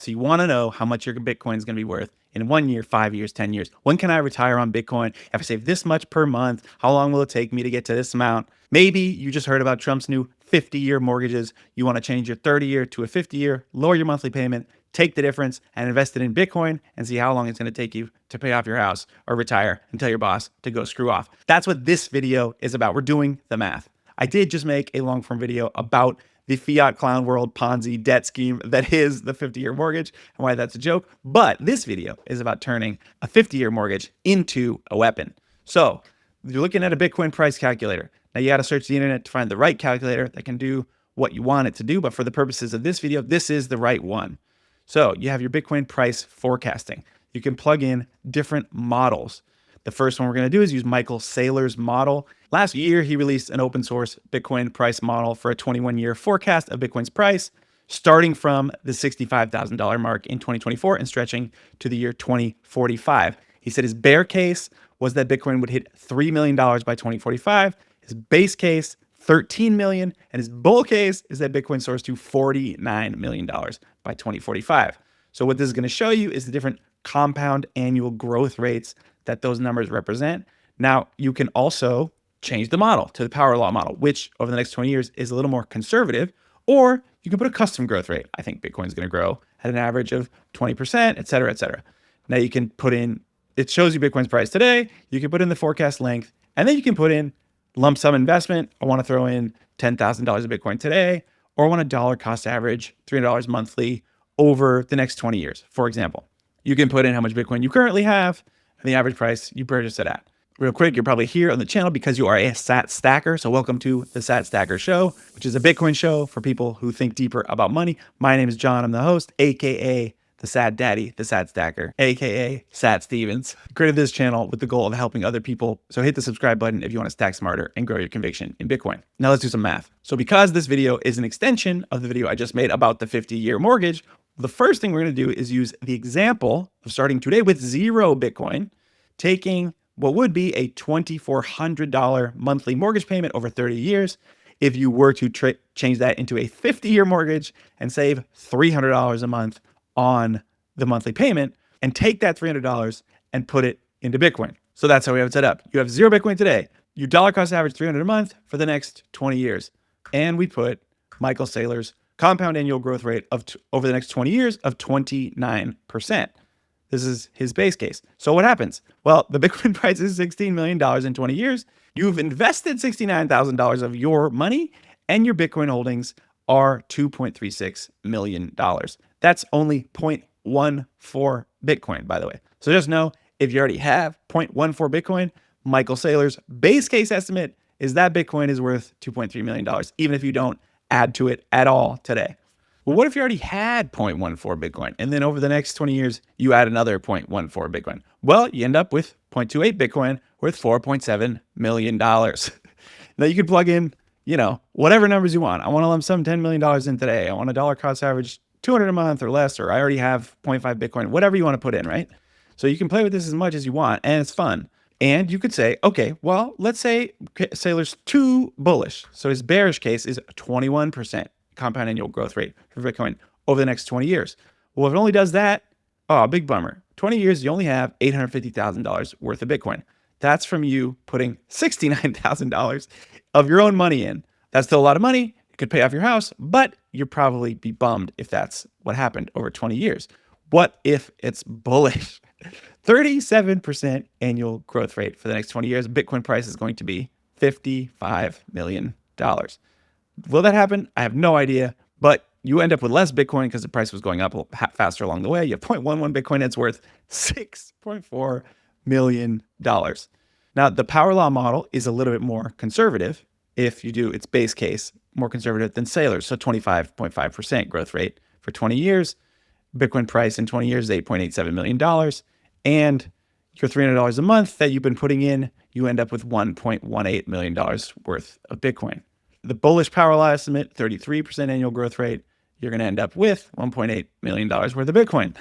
So you want to know how much your Bitcoin is going to be worth in 1 year, 5 years, 10 years. When can I retire on Bitcoin? If I save this much per month, how long will it take me to get to this amount? Maybe you just heard about Trump's new 50-year mortgages. You want to change your 30-year to a 50-year, lower your monthly payment, take the difference and invest it in Bitcoin and see how long it's going to take you to pay off your house or retire and tell your boss to go screw off. That's what this video is about. We're doing the math. I did just make a long form video about the fiat clown world Ponzi debt scheme that is the 50-year mortgage and why that's a joke. But this video is about turning a 50-year mortgage into a weapon. So you're looking at a Bitcoin price calculator. Now you got to search the internet to find the right calculator that can do what you want it to do. But for the purposes of this video, this is the right one. So you have your Bitcoin price forecasting. You can plug in different models. The first one we're going to do is use Michael Saylor's model. Last year, he released an open source Bitcoin price model for a 21-year forecast of Bitcoin's price, starting from the $65,000 mark in 2024 and stretching to the year 2045. He said his bear case was that Bitcoin would hit $3 million by 2045. His base case, $13 million, and his bull case is that Bitcoin soars to $49 million by 2045. So what this is going to show you is the different compound annual growth rates that those numbers represent. Now, you can also change the model to the power law model, which over the next 20 years is a little more conservative, or you can put a custom growth rate. I think Bitcoin is going to grow at an average of 20%, et cetera, et cetera. Now you can put in, it shows you Bitcoin's price today. You can put in the forecast length, and then you can put in lump sum investment. I want to throw in $10,000 of Bitcoin today, or I want a dollar cost average, $300 monthly over the next 20 years. For example, you can put in how much Bitcoin you currently have and the average price you purchased it at. Real quick, you're probably here on the channel because you are a Sat Stacker. So welcome to the Sat Stacker Show, which is a Bitcoin show for people who think deeper about money. My name is John. I'm the host, AKA the Sad Daddy, the Sat Stacker, AKA Sat Stevens. I created this channel with the goal of helping other people. So hit the subscribe button if you want to stack smarter and grow your conviction in Bitcoin. Now let's do some math. So because this video is an extension of the video I just made about the 50-year mortgage, the first thing we're going to do is use the example of starting today with 0 Bitcoin, taking what would be a $2,400 monthly mortgage payment over 30 years. If you were to change that into a 50-year mortgage and save $300 a month on the monthly payment and take that $300 and put it into Bitcoin. So that's how we have it set up. You have 0 Bitcoin today. Your dollar cost average $300 a month for the next 20 years. And we put Michael Saylor's compound annual growth rate of over the next 20 years of 29%. This is his base case. So what happens? Well, the Bitcoin price is $16 million in 20 years. You've invested $69,000 of your money, and your Bitcoin holdings are $2.36 million. That's only 0.14 Bitcoin, by the way. So just know, if you already have 0.14 Bitcoin, Michael Saylor's base case estimate is that Bitcoin is worth $2.3 million, even if you don't add to it at all today. Well, what if you already had 0.14 Bitcoin and then over the next 20 years, you add another 0.14 Bitcoin? Well, you end up with 0.28 Bitcoin worth $4.7 million. Now you could plug in, whatever numbers you want. I want to lump sum $10 million in today. I want a dollar cost average 200 a month or less, or I already have 0.5 Bitcoin, whatever you want to put in, right? So you can play with this as much as you want, and it's fun. And you could say, okay, well, let's say Saylor's too bullish. So his bearish case is 21% compound annual growth rate for Bitcoin over the next 20 years. Well, if it only does that, oh, big bummer. 20 years, you only have $850,000 worth of Bitcoin. That's from you putting $69,000 of your own money in. That's still a lot of money. It could pay off your house, but you'd probably be bummed if that's what happened over 20 years. What if it's bullish? 37% annual growth rate for the next 20 years. Bitcoin price is going to be $55 million. Will that happen? I have no idea, but you end up with less Bitcoin because the price was going up a little faster along the way. You have 0.11 Bitcoin that's worth $6.4 million. Now, the power law model is a little bit more conservative if you do its base case, more conservative than Saylor's. So 25.5% growth rate for 20 years. Bitcoin price in 20 years is $8.87 million. And your $300 a month that you've been putting in, you end up with $1.18 million worth of Bitcoin. The bullish power law estimate, 33% annual growth rate, you're going to end up with $1.8 million worth of Bitcoin.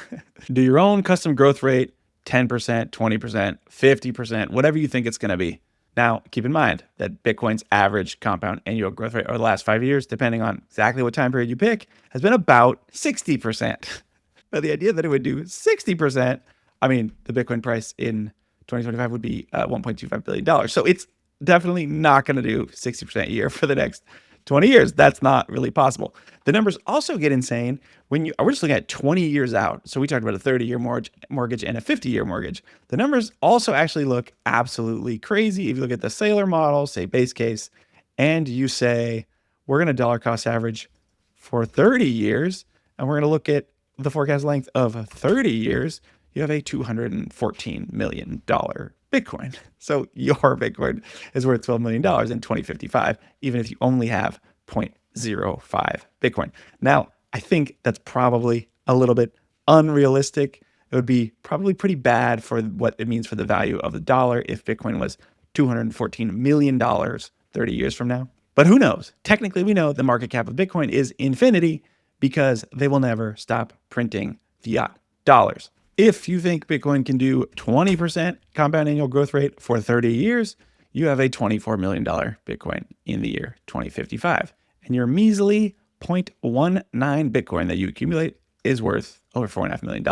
Do your own custom growth rate, 10%, 20%, 50%, whatever you think it's going to be. Now, keep in mind that Bitcoin's average compound annual growth rate over the last 5 years, depending on exactly what time period you pick, has been about 60%. But the idea that it would do 60%, I mean, the Bitcoin price in 2025 would be $1.25 billion. So it's definitely not going to do 60% a year for the next 20 years. That's not really possible. The numbers also get insane when we're just looking at 20 years out. So we talked about a 30-year mortgage and a 50-year mortgage. The numbers also actually look absolutely crazy. If you look at the Saylor model, say base case, and you say, we're going to dollar cost average for 30 years, and we're going to look at the forecast length of 30 years, you have a $214 million Bitcoin. So your Bitcoin is worth $12 million in 2055, even if you only have 0.05 Bitcoin. Now, I think that's probably a little bit unrealistic. It would be probably pretty bad for what it means for the value of the dollar if Bitcoin was $214 million 30 years from now. But who knows? Technically, we know the market cap of Bitcoin is infinity because they will never stop printing fiat dollars. If you think Bitcoin can do 20% compound annual growth rate for 30 years, you have a $24 million Bitcoin in the year 2055. And your measly 0.19 Bitcoin that you accumulate is worth over $4.5 million.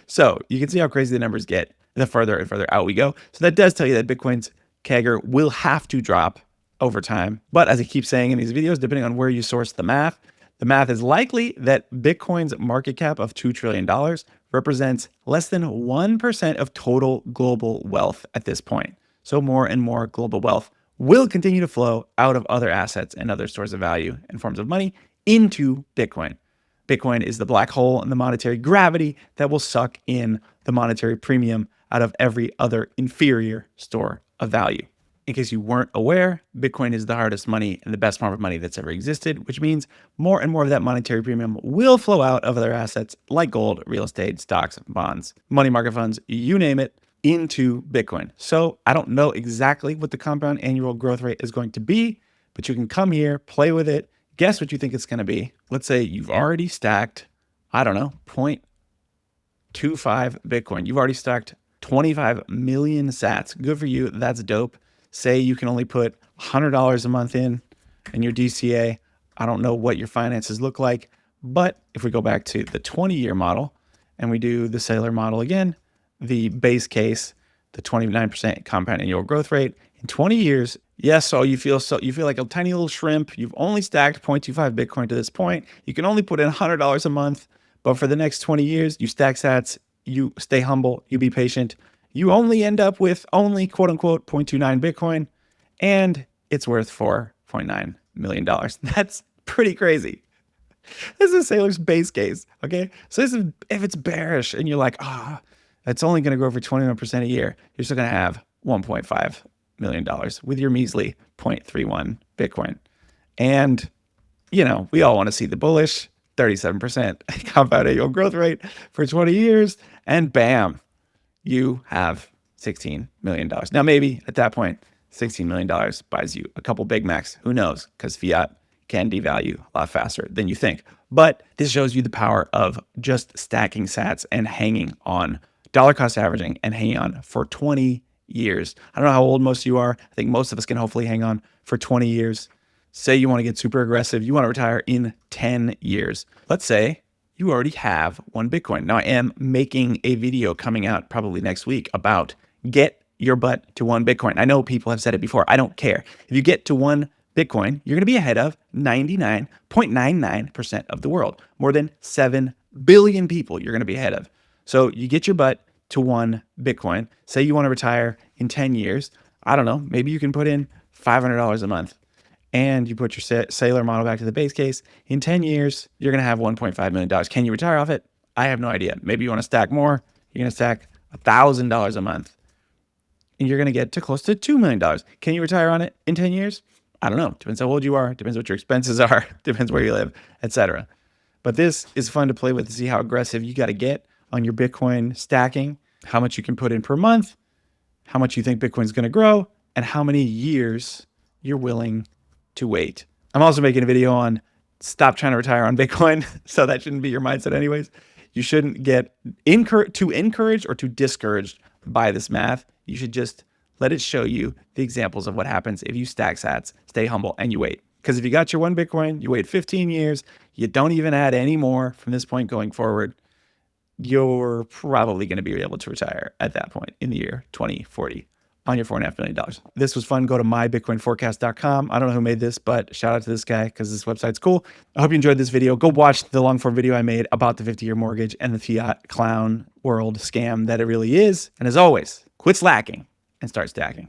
So you can see how crazy the numbers get the further and further out we go. So that does tell you that Bitcoin's CAGR will have to drop over time. But as I keep saying in these videos, depending on where you source the math is likely that Bitcoin's market cap of $2 trillion represents less than 1% of total global wealth at this point. So more and more global wealth will continue to flow out of other assets and other stores of value and forms of money into Bitcoin. Bitcoin is the black hole in the monetary gravity that will suck in the monetary premium out of every other inferior store of value. In case you weren't aware, Bitcoin is the hardest money and the best form of money that's ever existed, which means more and more of that monetary premium will flow out of other assets like gold, real estate, stocks, bonds, money market funds, you name it, into Bitcoin. So I don't know exactly what the compound annual growth rate is going to be, but you can come here, play with it, guess what you think it's going to be. Let's say you've already stacked, I don't know, 0.25 Bitcoin. You've already stacked 25 million sats. Good for you. That's dope. Say you can only put $100 a month in your DCA. I don't know what your finances look like, but if we go back to the 20-year model and we do the Saylor model again, the base case, the 29% compound annual growth rate in 20 years. Yes, so you feel like a tiny little shrimp. You've only stacked 0.25 Bitcoin to this point. You can only put in $100 a month, but for the next 20 years, you stack sats, you stay humble, you be patient. You only end up with only quote unquote 0.29 Bitcoin, and it's worth $4.9 million. That's pretty crazy. This is Saylor's base case. Okay. So this is if it's bearish and you're like, it's only going to grow for 21% a year, you're still going to have $1.5 million with your measly 0.31 Bitcoin. And, we all want to see the bullish 37% compound annual growth rate for 20 years, and bam, you have $16 million. Now, maybe at that point, $16 million buys you a couple Big Macs. Who knows? Because fiat can devalue a lot faster than you think. But this shows you the power of just stacking sats and hanging on, dollar cost averaging and hanging on for 20 years. I don't know how old most of you are. I think most of us can hopefully hang on for 20 years. Say you want to get super aggressive. You want to retire in 10 years. Let's say you already have one Bitcoin. Now I am making a video coming out probably next week about get your butt to one Bitcoin. I know people have said it before. I don't care. If you get to one Bitcoin, you're going to be ahead of 99.99% of the world. More than 7 billion people you're going to be ahead of. So you get your butt to one Bitcoin. Say you want to retire in 10 years. I don't know. Maybe you can put in $500 a month. And you put your Saylor model back to the base case. In 10 years, you're going to have $1.5 million. Can you retire off it? I have no idea. Maybe you want to stack more. You're going to stack $1,000 a month. And you're going to get to close to $2 million. Can you retire on it in 10 years? I don't know. Depends how old you are. Depends what your expenses are. Depends where you live, etc. But this is fun to play with to see how aggressive you got to get on your Bitcoin stacking, how much you can put in per month, how much you think Bitcoin's going to grow, and how many years you're willing to wait. I'm also making a video on stop trying to retire on Bitcoin. So that shouldn't be your mindset anyways. You shouldn't get too encouraged or too discouraged by this math. You should just let it show you the examples of what happens if you stack sats, stay humble, and you wait. Because if you got your one Bitcoin, you wait 15 years, you don't even add any more from this point going forward. you're probably going to be able to retire at that point in the year 2040 on your $4.5 million. This was fun. Go to mybitcoinforecast.com. I don't know who made this, but shout out to this guy because this website's cool. I hope you enjoyed this video. Go watch the long form video I made about the 50-year mortgage and the fiat clown world scam that it really is. And as always, quit slacking and start stacking.